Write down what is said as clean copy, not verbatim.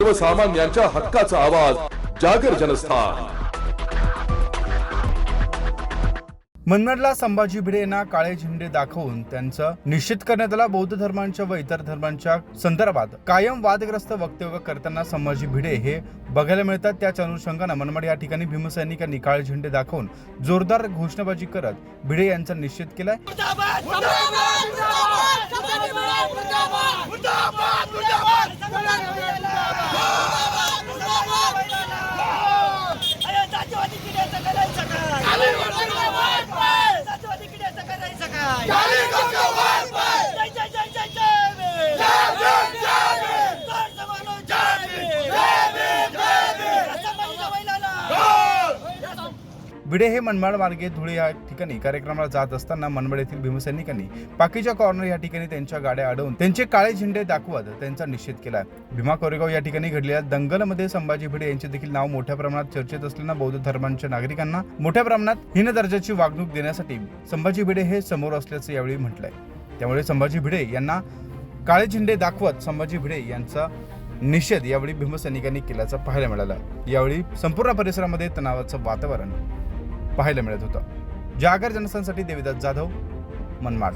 सर्वसामान्यांच्या हक्काचा आवाज जागर जनस्थान। मनमाडला संभाजी भिडे यांना काळे झेंडे दाखवून त्यांचा निषेध करण्यात आला। बौद्ध धर्मांच्या व इतर धर्मांच्या संदर्भात कायम वादग्रस्त वक्तव्य करताना संभाजी भिडे हे बघायला मिळतात। त्याच अनुषंगाने मनमाड या ठिकाणी भीमसैनिकांनी काळे झेंडे दाखवून जोरदार घोषणाबाजी करत भिडे यांचा निषेध केलाय। भिडे हे मनमाड मार्गे धुळे या ठिकाणी कार्यक्रमाला जात असताना मनमाड येथील भीमसैनिकांनी पाकीच्या कॉर्नर या ठिकाणी त्यांच्या गाड्या अडवून त्यांचे काळे झेंडे दाखवत त्यांचा निषेध केला। भीमा कोरेगाव या ठिकाणी घडलेल्या दंगलमध्ये संभाजी भिडे यांचे देखील नाव मोठ्या प्रमाणात चर्चेत असल्याने बौद्ध धर्मांच्या नागरिकांना मोठ्या प्रमाणात हीन दर्जाची वागणूक देण्यासाठी संभाजी भिडे हे समोर असल्याचे यावेळी म्हटलंय। त्यामुळे संभाजी भिडे यांना काळे झेंडे दाखवत संभाजी भिडे यांचा निषेध यावेळी भीमसैनिकांनी केल्याचं पाहायला मिळालं। यावेळी संपूर्ण परिसरामध्ये तणावाचं वातावरण पाहायला मिळत होतं। जागर जनस्थानसाठी देविदास जाधव, मनमाड।